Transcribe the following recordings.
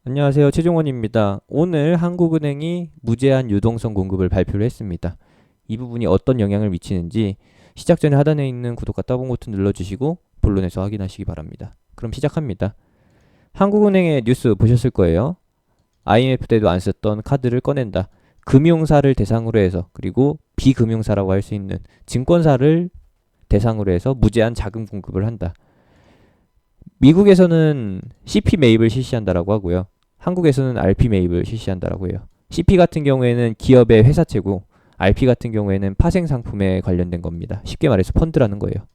안녕하세요. 최종원입니다. 오늘 한국은행이 무제한 유동성 공급을 발표를 했습니다. 이 부분이 어떤 영향을 미치는지 시작 전에 하단에 있는 구독과 따봉 버튼 눌러주시고 본론에서 확인하시기 바랍니다. 그럼 시작합니다. 한국은행의 뉴스 보셨을 거예요. IMF 때도 안 썼던 카드를 꺼낸다. 금융사를 대상으로 해서, 그리고 비금융사라고 할 수 있는 증권사를 대상으로 해서 무제한 자금 공급을 한다. 미국에서는 CP 매입을 실시한다라고 하고요. 한국에서는 RP 매입을 실시한다라고 해요. CP 같은 경우에는 기업의 회사채고, RP 같은 경우에는 파생 상품에 관련된 겁니다. 쉽게 말해서 펀드라는 거예요.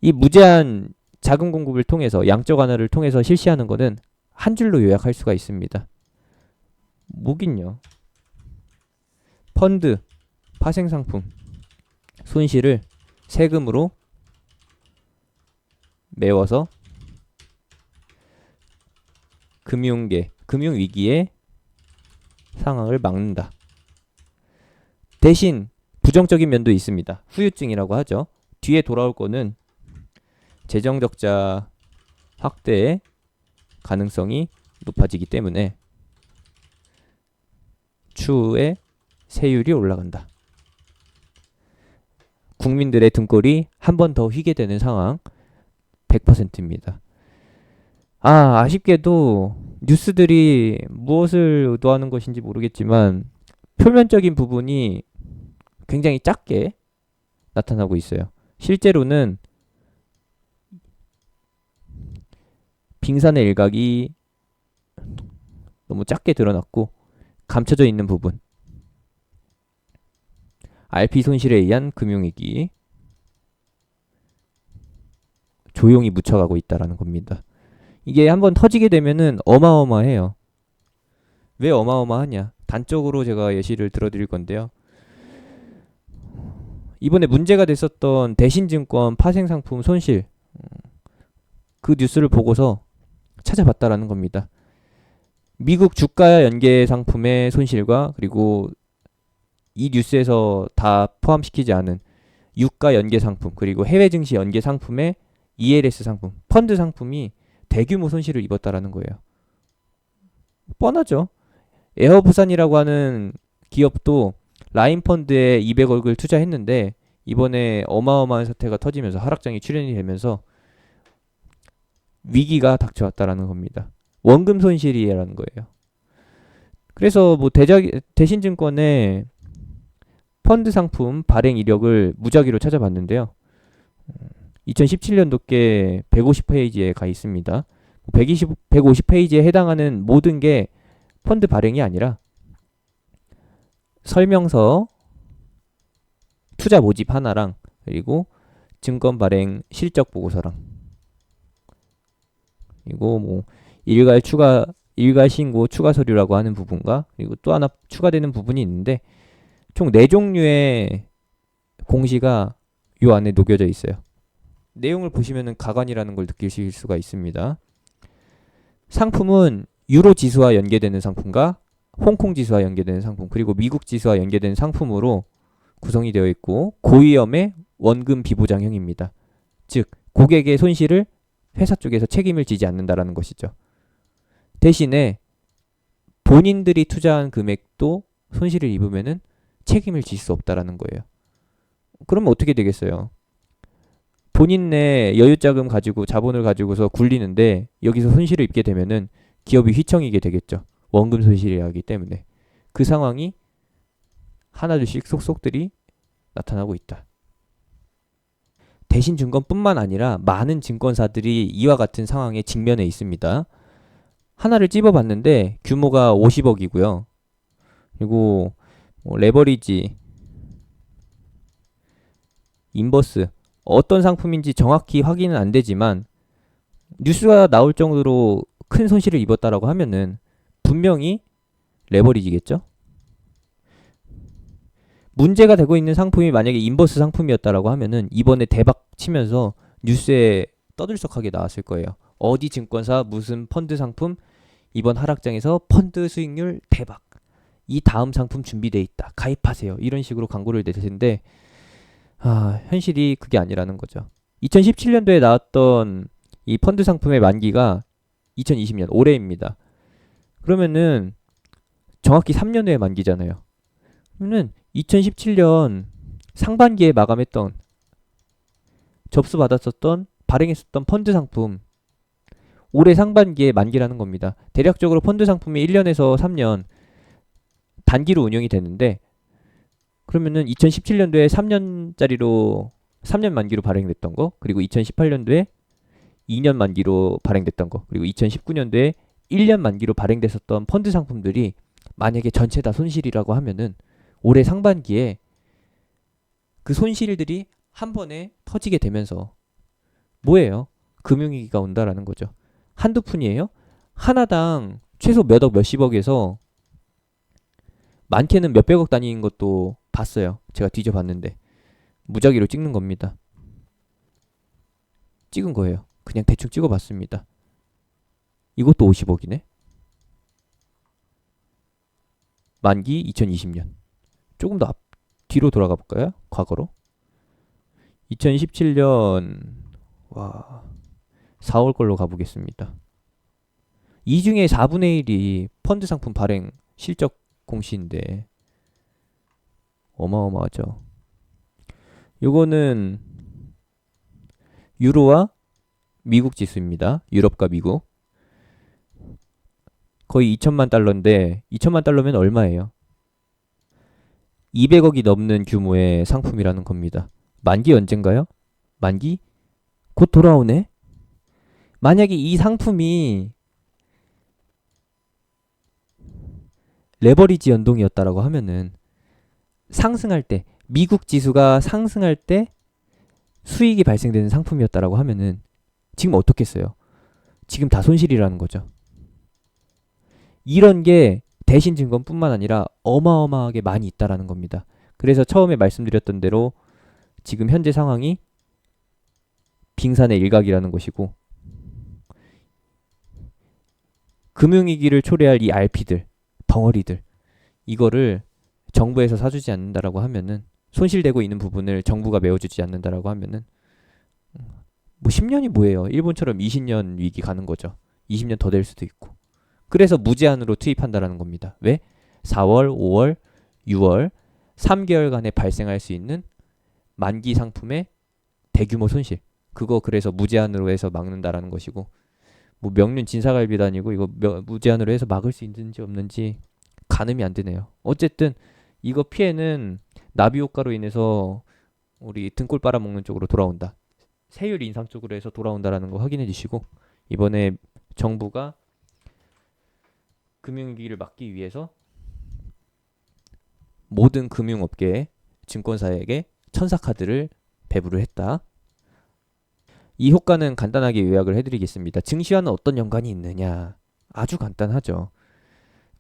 이 무제한 자금 공급을 통해서, 양적 완화를 통해서 실시하는 것은 한 줄로 요약할 수가 있습니다. 뭐긴요. 펀드, 파생 상품, 손실을 세금으로 메워서 금융위기의 상황을 막는다. 대신 부정적인 면도 있습니다. 후유증이라고 하죠. 뒤에 돌아올 거는 재정적자 확대의 가능성이 높아지기 때문에 추후에 세율이 올라간다. 국민들의 등골이 한 번 더 휘게 되는 상황 100%입니다. 아쉽게도 뉴스들이 무엇을 의도하는 것인지 모르겠지만 표면적인 부분이 굉장히 작게 나타나고 있어요. 실제로는 빙산의 일각이 너무 작게 드러났고 감춰져 있는 부분, RP 손실에 의한 금융위기, 조용히 묻혀가고 있다라는 겁니다. 이게 한번 터지게 되면은 어마어마해요. 왜 어마어마하냐? 단적으로 제가 예시를 들어드릴 건데요. 이번에 문제가 됐었던 대신증권 파생상품 손실, 그 뉴스를 보고서 찾아봤다라는 겁니다. 미국 주가 연계 상품의 손실과, 그리고 이 뉴스에서 다 포함시키지 않은 유가 연계 상품, 그리고 해외 증시 연계 상품의 ELS 상품, 펀드 상품이 대규모 손실을 입었다라는 거예요. 뻔하죠. 에어부산이라고 하는 기업도 라인 펀드에 200억을 투자했는데 이번에 어마어마한 사태가 터지면서 하락장이 출현이 되면서 위기가 닥쳐왔다라는 겁니다. 원금 손실이라는 거예요. 그래서 뭐 대신증권의 펀드 상품 발행 이력을 무작위로 찾아봤는데요. 2017년도께 150페이지에 가 있습니다. 150페이지에 해당하는 모든 게 펀드 발행이 아니라 설명서, 투자 모집 하나랑, 그리고 증권 발행 실적 보고서랑, 그리고 뭐 일괄 신고 추가 서류라고 하는 부분과, 그리고 또 하나 추가되는 부분이 있는데 총 4종류의 공시가 요 안에 녹여져 있어요. 내용을 보시면은 가관이라는 걸 느끼실 수가 있습니다. 상품은 유로 지수와 연계되는 상품과 홍콩 지수와 연계되는 상품, 그리고 미국 지수와 연계되는 상품으로 구성이 되어 있고 고위험의 원금 비보장형입니다. 즉 고객의 손실을 회사 쪽에서 책임을 지지 않는다라는 것이죠. 대신에 본인들이 투자한 금액도 손실을 입으면은 책임을 질 수 없다라는 거예요. 그러면 어떻게 되겠어요? 본인 내 여유자금 가지고, 자본을 가지고서 굴리는데 여기서 손실을 입게 되면은 기업이 휘청이게 되겠죠. 원금 손실이 하기 때문에. 그 상황이 하나둘씩 속속들이 나타나고 있다. 대신증권뿐만 아니라 많은 증권사들이 이와 같은 상황에 직면해 있습니다. 하나를 찝어봤는데 규모가 50억이고요. 그리고 레버리지, 인버스, 어떤 상품인지 정확히 확인은 안 되지만 뉴스가 나올 정도로 큰 손실을 입었다라고 하면은 분명히 레버리지겠죠? 문제가 되고 있는 상품이 만약에 인버스 상품이었다라고 하면은 이번에 대박 치면서 뉴스에 떠들썩하게 나왔을 거예요. 어디 증권사 무슨 펀드 상품 이번 하락장에서 펀드 수익률 대박, 이 다음 상품 준비돼 있다, 가입하세요, 이런 식으로 광고를 낼 텐데 현실이 그게 아니라는 거죠. 2017년도에 나왔던 이 펀드 상품의 만기가 2020년 올해입니다. 그러면은 정확히 3년 후에 만기잖아요. 그러면 2017년 상반기에 마감했던 접수받았었던 발행했었던 펀드 상품 올해 상반기에 만기라는 겁니다. 대략적으로 펀드 상품이 1년에서 3년 단기로 운영이 되는데 그러면은 2017년도에 3년짜리로 3년 만기로 발행됐던 거, 그리고 2018년도에 2년 만기로 발행됐던 거, 그리고 2019년도에 1년 만기로 발행됐었던 펀드 상품들이 만약에 전체 다 손실이라고 하면은 올해 상반기에 그 손실들이 한 번에 터지게 되면서 뭐예요? 금융위기가 온다라는 거죠. 한두 푼이에요? 하나당 최소 몇억 몇십억에서 많게는 몇백억 단위인 것도 봤어요. 제가 뒤져봤는데 무작위로 찍는 겁니다. 찍은 거예요. 그냥 대충 찍어봤습니다. 이것도 50억이네. 만기 2020년. 조금 더 뒤로 돌아가 볼까요? 과거로. 2017년 4월 걸로 가보겠습니다. 이 중에 4분의 1이 펀드 상품 발행 실적 공시인데 어마어마하죠. 요거는 유로와 미국 지수입니다. 유럽과 미국. 거의 2천만 달러인데 2천만 달러면 얼마예요? 200억이 넘는 규모의 상품이라는 겁니다. 만기 언젠가요? 만기? 곧 돌아오네? 만약에 이 상품이 레버리지 연동이었다라고 하면은 상승할 때, 미국 지수가 상승할 때 수익이 발생되는 상품이었다라고 하면은 지금 어떻겠어요? 지금 다 손실이라는 거죠. 이런 게 대신증권뿐만 아니라 어마어마하게 많이 있다라는 겁니다. 그래서 처음에 말씀드렸던 대로 지금 현재 상황이 빙산의 일각이라는 것이고 금융위기를 초래할 이 RP들, 덩어리들 이거를 정부에서 사주지 않는다라고 하면은 손실되고 있는 부분을 정부가 메워주지 않는다라고 하면은 뭐 10년이 뭐예요. 일본처럼 20년 위기 가는 거죠. 20년 더 될 수도 있고. 그래서 무제한으로 투입한다라는 겁니다. 왜? 4월, 5월, 6월 3개월간에 발생할 수 있는 만기 상품의 대규모 손실. 그거 그래서 무제한으로 해서 막는다라는 것이고 뭐 명륜 진사갈비도 아니고 이거 무제한으로 해서 막을 수 있는지 없는지 가늠이 안 되네요. 어쨌든 이거 피해는 나비 효과로 인해서 우리 등골 빨아먹는 쪽으로 돌아온다. 세율 인상 쪽으로 해서 돌아온다라는 거 확인해 주시고 이번에 정부가 금융위기를 막기 위해서 모든 금융업계에 증권사에게 천사카드를 배부를 했다. 이 효과는 간단하게 요약을 해드리겠습니다. 증시와는 어떤 연관이 있느냐? 아주 간단하죠.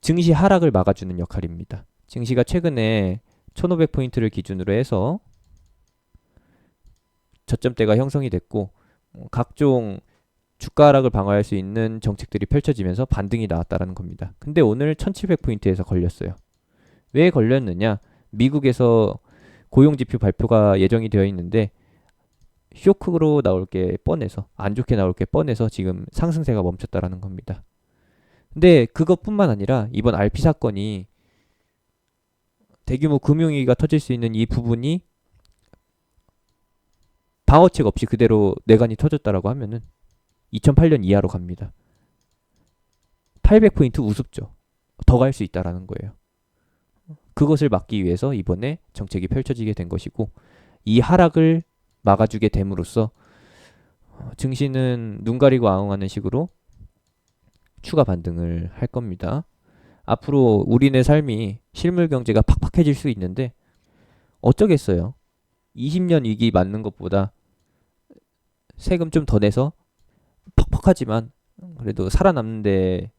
증시 하락을 막아주는 역할입니다. 증시가 최근에 1500포인트를 기준으로 해서 저점대가 형성이 됐고 각종 주가 하락을 방어할 수 있는 정책들이 펼쳐지면서 반등이 나왔다라는 겁니다. 근데 오늘 1700포인트에서 걸렸어요. 왜 걸렸느냐? 미국에서 고용지표 발표가 예정이 되어 있는데 쇼크로 나올 게 뻔해서 안 좋게 나올 게 뻔해서 지금 상승세가 멈췄다라는 겁니다. 근데 그것뿐만 아니라 이번 RP 사건이 대규모 금융위기가 터질 수 있는 이 부분이 방어책 없이 그대로 내관이 터졌다라고 하면은 2008년 이하로 갑니다. 800포인트 우습죠. 더 갈 수 있다라는 거예요. 그것을 막기 위해서 이번에 정책이 펼쳐지게 된 것이고 이 하락을 막아주게 됨으로써 증시는 눈 가리고 아웅하는 식으로 추가 반등을 할 겁니다. 앞으로 우리네 삶이 실물 경제가 팍팍해질 수 있는데 어쩌겠어요. 20년 위기 맞는 것보다 세금 좀 더 내서 퍽퍽하지만 그래도 살아남는데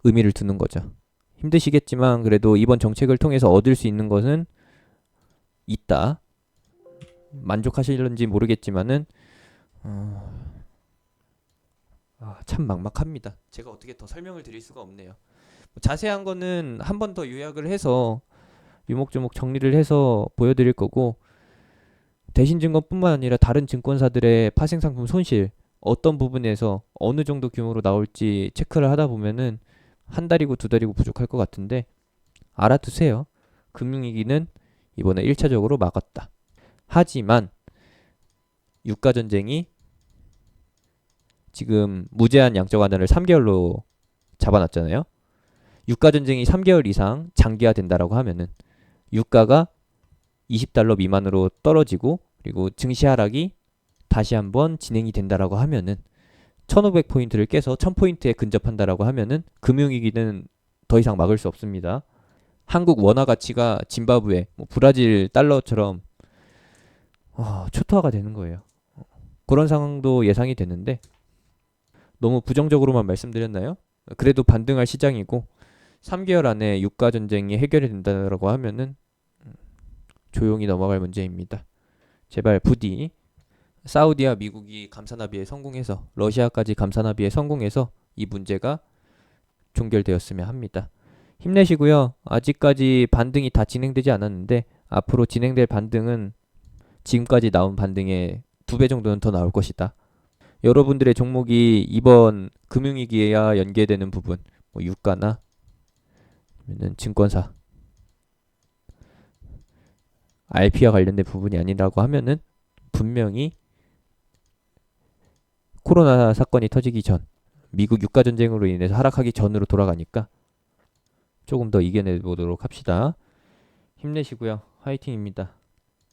의미를 두는 거죠. 힘드시겠지만 그래도 이번 정책을 통해서 얻을 수 있는 것은 있다. 만족하실런지 모르겠지만은 참 막막합니다. 제가 어떻게 더 설명을 드릴 수가 없네요. 자세한 거는 한 번 더 요약을 해서 유목조목 정리를 해서 보여드릴 거고 대신증권뿐만 아니라 다른 증권사들의 파생상품 손실 어떤 부분에서 어느 정도 규모로 나올지 체크를 하다 보면은 한 달이고 두 달이고 부족할 것 같은데 알아두세요. 금융위기는 이번에 1차적으로 막았다. 하지만 유가 전쟁이 지금 무제한 양적 완화를 3개월로 잡아놨잖아요. 유가 전쟁이 3개월 이상 장기화된다라고 하면은 유가가 20달러 미만으로 떨어지고 그리고 증시 하락이 다시 한번 진행이 된다라고 하면은 1500포인트를 깨서 1000포인트에 근접한다라고 하면은 금융위기는 더 이상 막을 수 없습니다. 한국 원화 가치가 짐바브웨, 브라질 달러처럼 초토화가 되는 거예요. 그런 상황도 예상이 되는데 너무 부정적으로만 말씀드렸나요? 그래도 반등할 시장이고 3개월 안에 유가 전쟁이 해결이 된다고 하면은 조용히 넘어갈 문제입니다. 제발 부디 사우디와 미국이 감사나비에 성공해서 러시아까지 감사나비에 성공해서 이 문제가 종결되었으면 합니다. 힘내시고요. 아직까지 반등이 다 진행되지 않았는데 앞으로 진행될 반등은 지금까지 나온 반등의 2배 정도는 더 나올 것이다. 여러분들의 종목이 이번 금융위기와 연계되는 부분, 유가나 아니면 증권사, RP와 관련된 부분이 아니라고 하면은 분명히 코로나 사건이 터지기 전, 미국 유가 전쟁으로 인해서 하락하기 전으로 돌아가니까 조금 더 이겨내 보도록 합시다. 힘내시고요. 화이팅입니다.